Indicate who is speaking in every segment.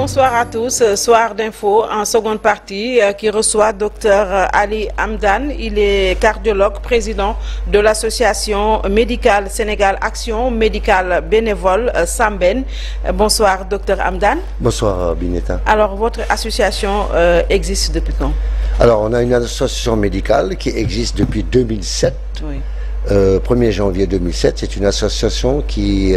Speaker 1: Bonsoir à tous. Soir d'info en seconde partie qui reçoit Dr Ali Hamdane. Il est cardiologue, président de l'association médicale Sénégal Action médicale bénévole Samben. Bonsoir Dr Hamdane.
Speaker 2: Bonsoir Bineta.
Speaker 1: Alors votre association existe depuis quand?
Speaker 2: Alors on a une association médicale qui existe depuis 2007.
Speaker 1: Oui.
Speaker 2: 1er janvier 2007, c'est une association qui,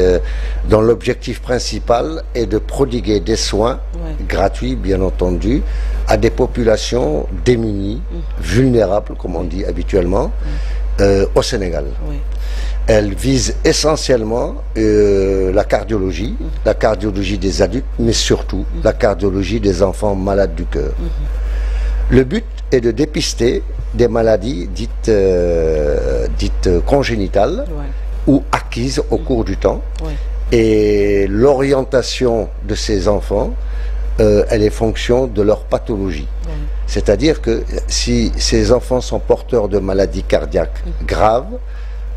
Speaker 2: dont l'objectif principal est de prodiguer des soins gratuits, bien entendu, à des populations démunies, vulnérables, comme on dit habituellement, au Sénégal. Oui. Elle vise essentiellement la cardiologie des adultes, mais surtout la cardiologie des enfants malades du cœur. Le but est de dépister des maladies dites congénitales ou acquises au cours du temps. Et l'orientation de ces enfants, elle est fonction de leur pathologie. C'est-à-dire que si ces enfants sont porteurs de maladies cardiaques graves,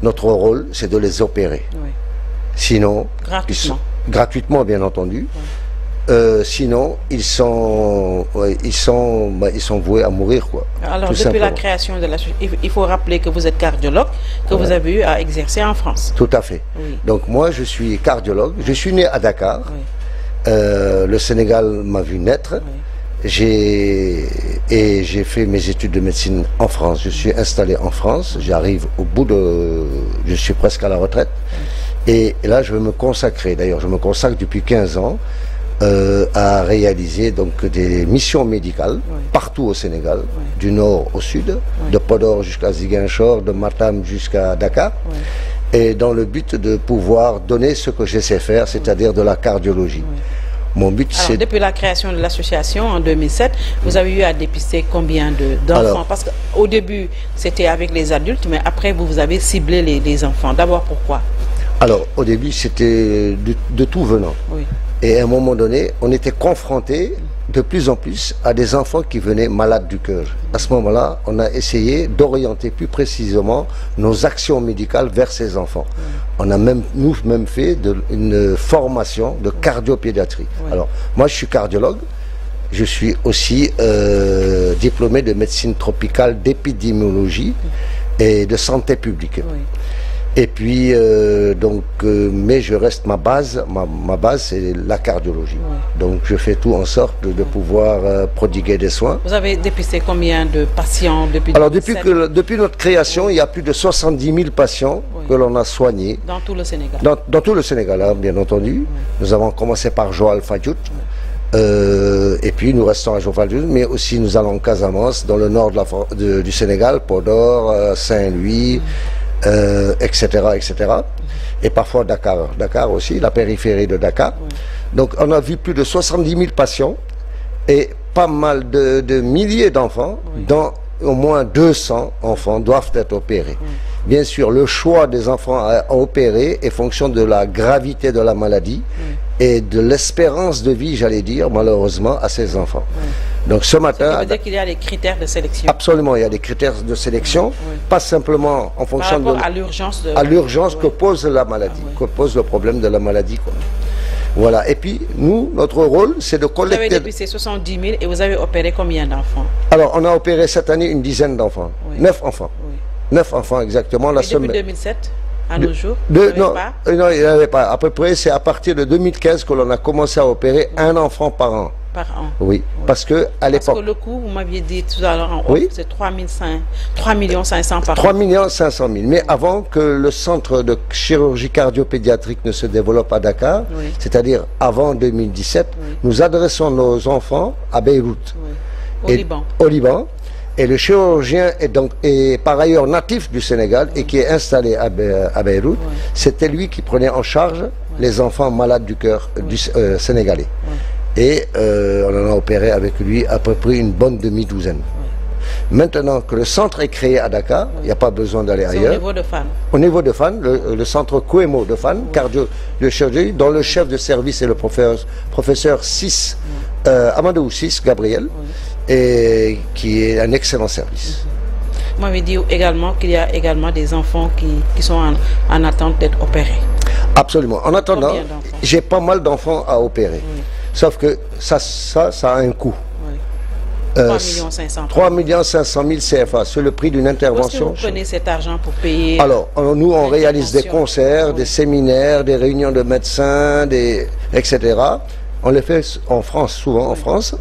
Speaker 2: notre rôle, c'est de les opérer. Sinon, gratuitement bien entendu. Sinon, ils sont voués à mourir, quoi.
Speaker 1: Alors, depuis la création de la... Il faut rappeler que vous êtes cardiologue, que vous avez eu à exercer en France.
Speaker 2: Tout à fait. Oui. Donc, moi, je suis cardiologue. Je suis né à Dakar. Le Sénégal m'a vu naître. J'ai fait mes études de médecine en France. Je suis installé en France. J'arrive au bout de... Je suis presque à la retraite. Et là, je vais me consacrer. D'ailleurs, je me consacre depuis 15 ans. À réaliser donc des missions médicales partout au Sénégal, du nord au sud, de Podor jusqu'à Ziguinchor, de Matam jusqu'à Dakar, et dans le but de pouvoir donner ce que je sais faire, c'est-à-dire de la cardiologie. Mon but, c'est...
Speaker 1: Depuis la création de l'association en 2007, vous avez eu à dépister combien d'enfants? Parce qu'au début, c'était avec les adultes, mais après, vous avez ciblé les enfants. D'abord, pourquoi?
Speaker 2: Alors, au début, c'était de tout venant. Et à un moment donné, on était confronté de plus en plus à des enfants qui venaient malades du cœur. À ce moment-là, on a essayé d'orienter plus précisément nos actions médicales vers ces enfants. On a nous-mêmes fait une formation de cardiopédiatrie. Alors, moi, je suis cardiologue. Je suis aussi diplômé de médecine tropicale, d'épidémiologie et de santé publique. Et puis, mais je reste ma base c'est la cardiologie. Donc je fais tout en sorte de pouvoir prodiguer des soins.
Speaker 1: Vous avez dépisté combien de patients depuis?
Speaker 2: Alors depuis notre création, il y a plus de 70 000 patients que l'on a soignés.
Speaker 1: Dans tout le Sénégal? Dans
Speaker 2: tout le Sénégal, hein, bien entendu. Nous avons commencé par Joal Fadiouth. Et puis nous restons à Joal Fadiouth, mais aussi nous allons en Casamance, dans le nord du Sénégal, Podor, Saint-Louis, etc., etc. Et parfois Dakar aussi, la périphérie de Dakar. Donc on a vu plus de 70 000 patients et pas mal de milliers d'enfants, dont au moins 200 enfants doivent être opérés. Bien sûr, le choix des enfants à opérer est fonction de la gravité de la maladie et de l'espérance de vie, j'allais dire, malheureusement, à ces enfants. Donc ce matin...
Speaker 1: Ça veut dire qu'il y a des critères de sélection.
Speaker 2: Absolument, il y a des critères de sélection, pas simplement en fonction
Speaker 1: de... à l'urgence
Speaker 2: que pose la maladie, que pose le problème de la maladie, quoi. Voilà, et puis nous, notre rôle, c'est de collecter...
Speaker 1: Vous avez dépisté 70 000 et vous avez opéré combien d'enfants?
Speaker 2: Alors, on a opéré cette année une dizaine d'enfants, 9 enfants. 9 enfants exactement.
Speaker 1: Et depuis 2007 à nos jours?
Speaker 2: Non, il n'y avait pas. À peu près, c'est à partir de 2015 que l'on a commencé à opérer un enfant par an.
Speaker 1: Par an?
Speaker 2: Oui, parce que à l'époque...
Speaker 1: Parce que le coût, vous m'aviez dit tout à l'heure en off, c'est 3 500 000 par an.
Speaker 2: 3 500 000. Mais avant que le centre de chirurgie cardiopédiatrique ne se développe à Dakar, c'est-à-dire avant 2017, nous adressons nos enfants à Beyrouth. Au Liban. Et le chirurgien est par ailleurs natif du Sénégal et qui est installé à Beyrouth. C'était lui qui prenait en charge les enfants malades du cœur sénégalais. Et on en a opéré avec lui à peu près une bonne demi-douzaine. Maintenant que le centre est créé à Dakar, il n'y a pas besoin d'aller ailleurs.
Speaker 1: Au niveau de Fann.
Speaker 2: Au niveau de Fann, le centre Kouemo de Fann, de chirurgie, dont le chef de service est le professeur Amadou Sis Gabriel, et qui est un excellent service.
Speaker 1: Vous m'avez dit également qu'il y a également des enfants qui sont en attente d'être opérés.
Speaker 2: Absolument. En attendant, j'ai pas mal d'enfants à opérer. Sauf que ça a un coût. 3 500 000 CFA, c'est le prix d'une intervention.
Speaker 1: Est-ce que vous prenez cet argent pour payer?
Speaker 2: Alors, nous, on réalise des concerts, des séminaires, des réunions de médecins, etc. On les fait en France, souvent en France.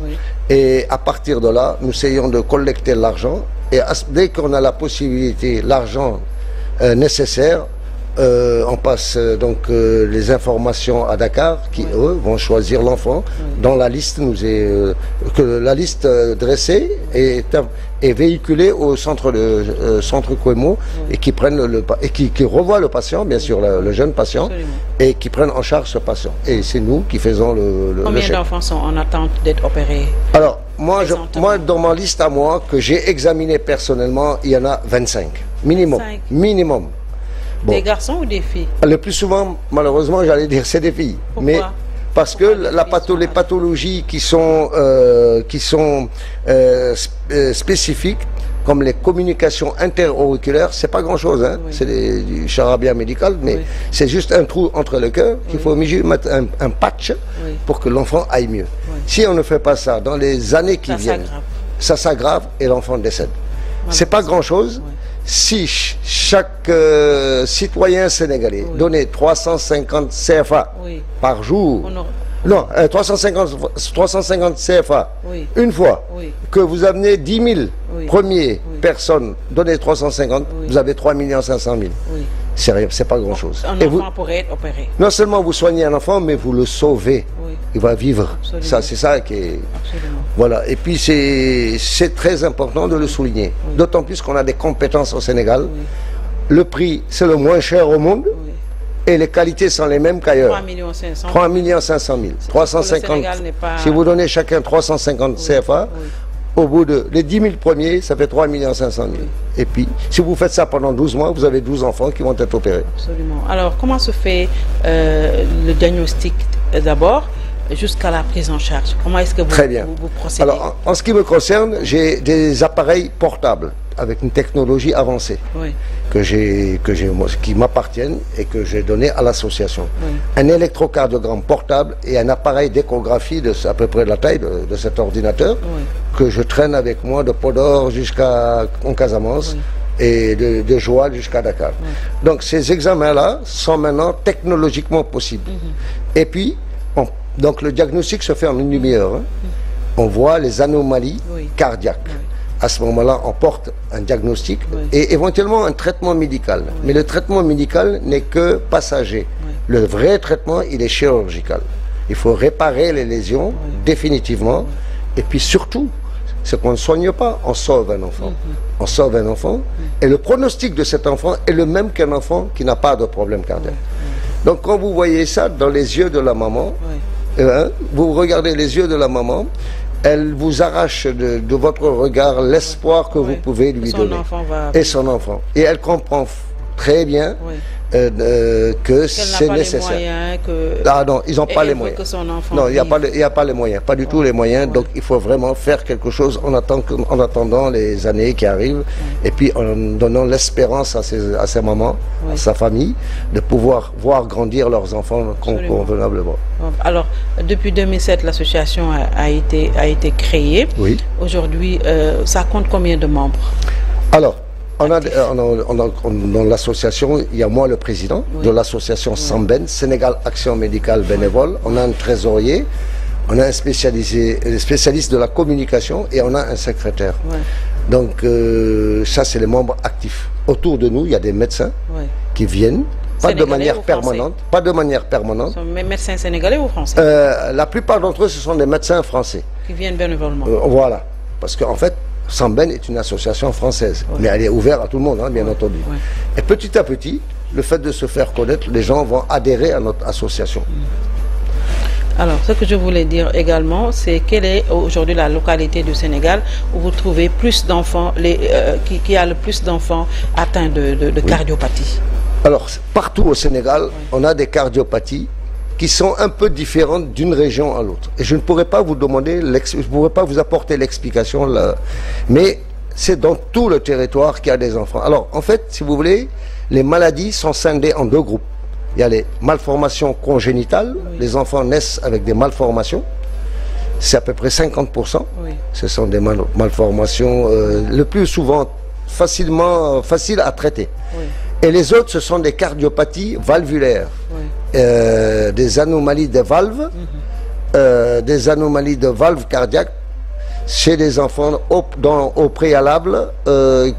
Speaker 2: Et à partir de là, nous essayons de collecter l'argent. Et dès qu'on a la possibilité, l'argent nécessaire, on passe donc les informations à Dakar qui eux vont choisir l'enfant. Dans la liste que la liste dressée est véhiculée au centre Kouemo et qui prennent qui revoient le patient, bien sûr le jeune patient. Absolument. Et qui prennent en charge ce patient. Et c'est nous qui faisons
Speaker 1: Combien d'enfants sont en attente d'être opérés?
Speaker 2: Alors moi dans ma liste à moi que j'ai examiné personnellement, il y en a 25 minimum. Bon.
Speaker 1: Des garçons ou des filles?
Speaker 2: Le plus souvent, malheureusement, j'allais dire, c'est des filles.
Speaker 1: Pourquoi?
Speaker 2: Mais parce que les pathologies qui sont spécifiques, comme les communications interauriculaires, c'est pas grand-chose, hein. C'est du charabia médical, mais c'est juste un trou entre le cœur qu'il faut mettre un patch pour que l'enfant aille mieux. Si on ne fait pas ça dans les années qui viennent, ça s'aggrave et l'enfant décède. C'est pas grand-chose. Si chaque citoyen sénégalais donnait 350 CFA par jour, non, 350 CFA une fois, que vous amenez 10 000 premières personnes, donnez 350, vous avez 3 500 000. C'est pas grand-chose.
Speaker 1: Un enfant pourrait être opéré.
Speaker 2: Non seulement vous soignez un enfant, mais vous le sauvez. Il va vivre. Ça, c'est ça qui est...
Speaker 1: Absolument.
Speaker 2: Voilà. Et puis, c'est très important de le souligner. D'autant plus qu'on a des compétences au Sénégal. Le prix, c'est le moins cher au monde. Et les qualités sont les mêmes qu'ailleurs. 3 500 000. 350. Si vous donnez chacun 350 CFA, au bout les 10 000 premiers, ça fait 3 500 000. Et puis, si vous faites ça pendant 12 mois, vous avez 12 enfants qui vont être opérés.
Speaker 1: Absolument. Alors, comment se fait le diagnostic d'abord jusqu'à la prise en charge? Comment est-ce que vous procédez?
Speaker 2: Alors, en ce qui me concerne, j'ai des appareils portables avec une technologie avancée qui m'appartiennent et que j'ai donné à l'association. Un électrocardiogramme portable et un appareil d'échographie à peu près de la taille de cet ordinateur que je traîne avec moi de Podor jusqu'à Casamance et de Joal jusqu'à Dakar. Donc ces examens-là sont maintenant technologiquement possibles. Et puis, donc le diagnostic se fait en une demi-heure. On voit les anomalies cardiaques. À ce moment-là, on porte un diagnostic et éventuellement un traitement médical. Mais le traitement médical n'est que passager. Le vrai traitement, il est chirurgical. Il faut réparer les lésions définitivement. Et puis surtout, c'est qu'on ne soigne pas, on sauve un enfant. On sauve un enfant. Et le pronostic de cet enfant est le même qu'un enfant qui n'a pas de problème cardiaque. Donc quand vous voyez ça dans les yeux de la maman, vous regardez les yeux de la maman, elle vous arrache de votre regard l'espoir que vous pouvez lui donner. Et son enfant. Et elle comprend très bien que c'est nécessaire. Ah non, ils n'ont pas les moyens. Non, il n'y a pas les moyens, pas du tout les moyens. Donc il faut vraiment faire quelque chose en attendant les années qui arrivent. Et puis en donnant l'espérance à ces mamans, à sa famille, de pouvoir voir grandir leurs enfants convenablement.
Speaker 1: Alors, depuis 2007, l'association a été créée. Aujourd'hui, ça compte combien de membres?
Speaker 2: Alors, dans l'association, il y a moi le président de l'association Samben, Sénégal Action Médicale Bénévole. On a un trésorier, on a un spécialiste de la communication et on a un secrétaire. Donc ça, c'est les membres actifs. Autour de nous, il y a des médecins qui viennent. Pas de manière permanente. Pas de manière permanente.
Speaker 1: Ce sont des médecins sénégalais ou français?
Speaker 2: La plupart d'entre eux, ce sont des médecins français.
Speaker 1: Qui viennent bénévolement.
Speaker 2: Voilà. Parce qu'en fait, Samben est une association française, mais elle est ouverte à tout le monde, hein, bien entendu. Et petit à petit, le fait de se faire connaître, les gens vont adhérer à notre association.
Speaker 1: Alors, ce que je voulais dire également, c'est quelle est aujourd'hui la localité du Sénégal où vous trouvez plus d'enfants, qui a le plus d'enfants atteints de cardiopathie? Alors,
Speaker 2: partout au Sénégal, on a des cardiopathies qui sont un peu différentes d'une région à l'autre. Et je ne pourrais pas vous demander, je ne pourrais pas vous apporter l'explication là, mais c'est dans tout le territoire qu'il y a des enfants. Alors, en fait, si vous voulez, les maladies sont scindées en deux groupes. Il y a les malformations congénitales, les enfants naissent avec des malformations, c'est à peu près 50%.
Speaker 1: Oui.
Speaker 2: Ce sont des malformations le plus souvent faciles à traiter.
Speaker 1: Oui.
Speaker 2: Et les autres, ce sont des cardiopathies valvulaires,
Speaker 1: Oui.
Speaker 2: des anomalies de valves, des anomalies de valves cardiaques chez des enfants au préalable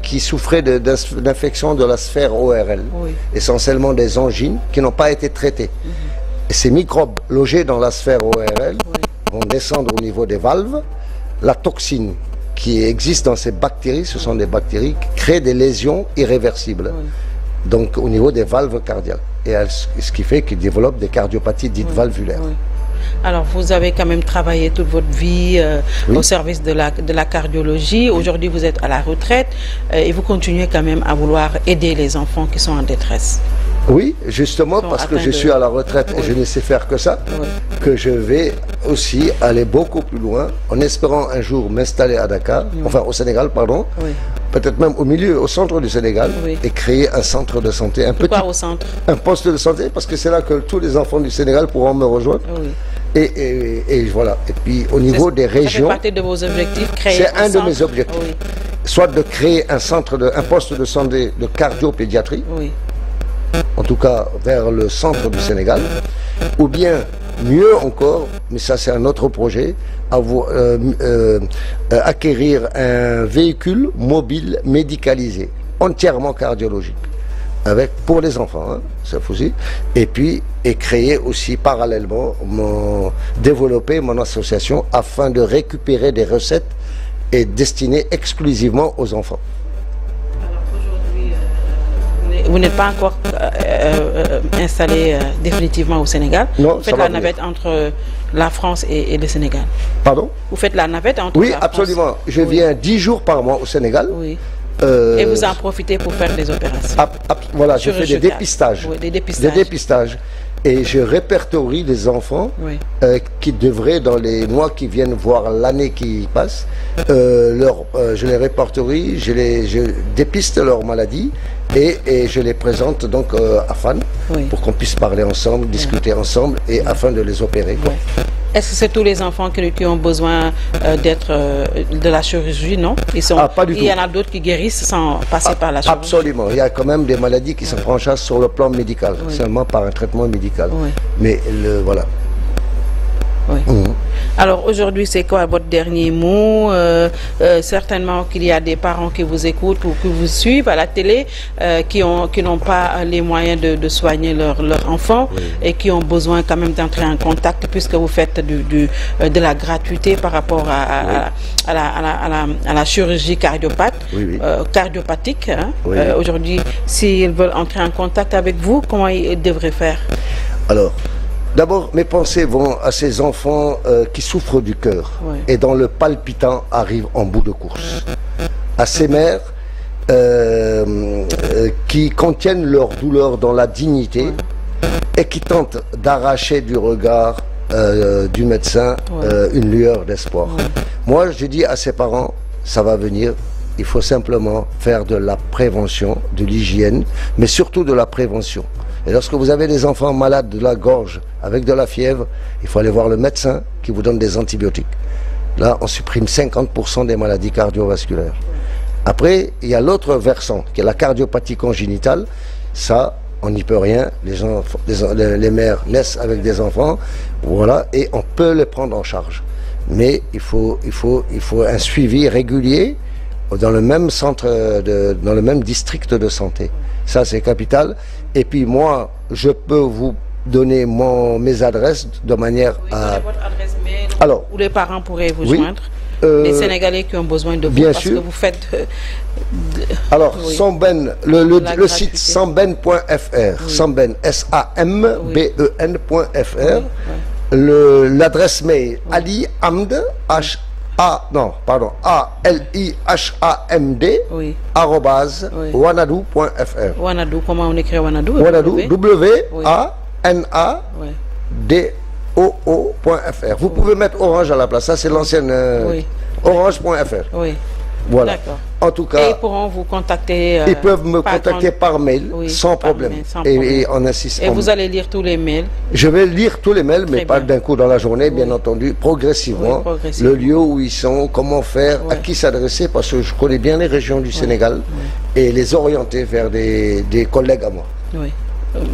Speaker 2: qui souffraient d'infection de la sphère ORL,
Speaker 1: Oui.
Speaker 2: essentiellement des angines qui n'ont pas été traitées. Et ces microbes logés dans la sphère ORL vont descendre au niveau des valves. La toxine qui existe dans ces bactéries, ce sont des bactéries qui créent des lésions irréversibles.
Speaker 1: Oui.
Speaker 2: Donc au niveau des valves cardiaques. Et ce qui fait qu'ils développent des cardiopathies dites valvulaires.
Speaker 1: Oui. Alors, vous avez quand même travaillé toute votre vie au service de la cardiologie. Aujourd'hui, vous êtes à la retraite et vous continuez quand même à vouloir aider les enfants qui sont en détresse.
Speaker 2: Oui, justement, parce que je suis à la retraite et je ne sais faire que ça, que je vais aussi aller beaucoup plus loin, en espérant un jour m'installer à Dakar, enfin au Sénégal, pardon, peut-être même au centre du Sénégal, et créer un centre de santé, un poste de santé, parce que c'est là que tous les enfants du Sénégal pourront me rejoindre. Et voilà. Et puis au niveau des régions,
Speaker 1: ça fait partie de vos objectifs, créer
Speaker 2: c'est un de mes objectifs, soit de créer un poste de santé de cardiopédiatrie, en tout cas vers le centre du Sénégal, ou bien mieux encore, mais ça c'est un autre projet, acquérir un véhicule mobile médicalisé, entièrement cardiologique, pour les enfants, cette fois-ci, et créer aussi parallèlement, développer mon association afin de récupérer des recettes et destinées exclusivement aux enfants.
Speaker 1: Vous n'êtes pas encore installé définitivement au Sénégal.
Speaker 2: Non,
Speaker 1: vous faites la navette entre la France et le Sénégal.
Speaker 2: Pardon?
Speaker 1: Vous faites la navette entre
Speaker 2: la France.
Speaker 1: Oui,
Speaker 2: absolument. Je viens 10 jours par mois au Sénégal.
Speaker 1: Oui. Et vous en profitez pour faire des opérations.
Speaker 2: Voilà, je fais des dépistages.
Speaker 1: Oui, des
Speaker 2: dépistages. Et je répertorie les enfants qui devraient, dans les mois qui viennent, voir l'année qui passe, je les répertorie, je dépiste leur maladie et je les présente donc à FAN pour qu'on puisse parler ensemble, discuter ensemble et afin de les opérer.
Speaker 1: Est-ce que c'est tous les enfants qui ont besoin de la chirurgie, non?
Speaker 2: Pas du tout.
Speaker 1: Il y en a d'autres qui guérissent sans passer par la chirurgie.
Speaker 2: Absolument. Il y a quand même des maladies qui sont prises en charge sur le plan médical, seulement par un traitement médical. Mais voilà.
Speaker 1: Alors aujourd'hui, c'est quoi votre dernier mot? Certainement qu'il y a des parents qui vous écoutent ou qui vous suivent à la télé, qui n'ont pas les moyens de soigner leur enfant et qui ont besoin quand même d'entrer en contact, puisque vous faites de la gratuité par rapport à la chirurgie cardiopathique. Aujourd'hui, s'ils veulent entrer en contact avec vous, comment ils devraient faire?
Speaker 2: Alors, d'abord, mes pensées vont à ces enfants qui souffrent du cœur et dont le palpitant arrive en bout de course. À ces mères qui contiennent leur douleur dans la dignité et qui tentent d'arracher du regard du médecin une lueur d'espoir. Moi, je dis à ces parents, ça va venir. Il faut simplement faire de la prévention, de l'hygiène, mais surtout de la prévention. Et lorsque vous avez des enfants malades de la gorge avec de la fièvre, il faut aller voir le médecin qui vous donne des antibiotiques. Là, on supprime 50% des maladies cardiovasculaires. Après, il y a l'autre versant, qui est la cardiopathie congénitale. Ça, on n'y peut rien. Les mères naissent avec des enfants, voilà, et on peut les prendre en charge. Mais il faut un suivi régulier dans le même centre, dans le même district de santé. Ça, c'est capital. Et puis moi, je peux vous donner mes adresses de manière à...
Speaker 1: votre adresse mail où les parents pourraient vous joindre. Les Sénégalais qui ont besoin de vous,
Speaker 2: bien
Speaker 1: parce
Speaker 2: sûr.
Speaker 1: que vous faites...
Speaker 2: Alors, Samben, le site samben.fr, Samben, SAMBEN.fr, l'adresse mail Ali Hamd, ALIHAMD, @wanadoo.fr.
Speaker 1: Wanadoo, comment on écrit Wanadoo?
Speaker 2: Wanadoo, WANADOO.fr. Vous pouvez mettre Orange à la place, ça c'est l'ancienne Orange.fr.
Speaker 1: Oui.
Speaker 2: Voilà.
Speaker 1: D'accord.
Speaker 2: En tout cas,
Speaker 1: et ils pourront vous contacter.
Speaker 2: Ils peuvent me contacter par mail, oui, sans problème. Et on insiste.
Speaker 1: Et vous allez lire tous les mails? Je
Speaker 2: vais lire tous les mails, mais pas d'un coup dans la journée, bien entendu, progressivement. Le lieu où ils sont, comment faire, à qui s'adresser, parce que je connais bien les régions du Sénégal, et les orienter vers des collègues à moi.
Speaker 1: Oui.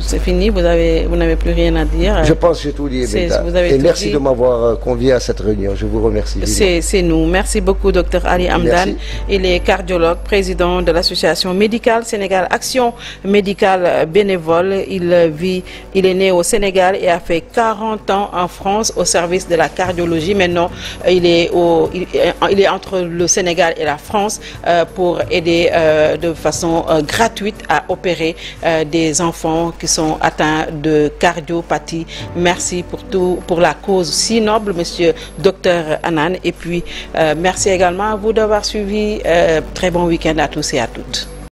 Speaker 1: C'est fini, vous n'avez plus rien à dire.
Speaker 2: Je pense que j'ai tout dit, et merci de m'avoir convié à cette réunion. Je vous remercie.
Speaker 1: C'est nous. Merci beaucoup, Dr Ali Hamdan. Il est cardiologue, président de l'association médicale Sénégal Action médicale bénévole. Il est né au Sénégal et a fait 40 ans en France au service de la cardiologie. Maintenant, il est entre le Sénégal et la France pour aider de façon gratuite à opérer des enfants qui sont atteints de cardiopathie. Merci pour la cause si noble, monsieur Dr Anan. Et puis, merci également à vous d'avoir suivi. Très bon week-end à tous et à toutes.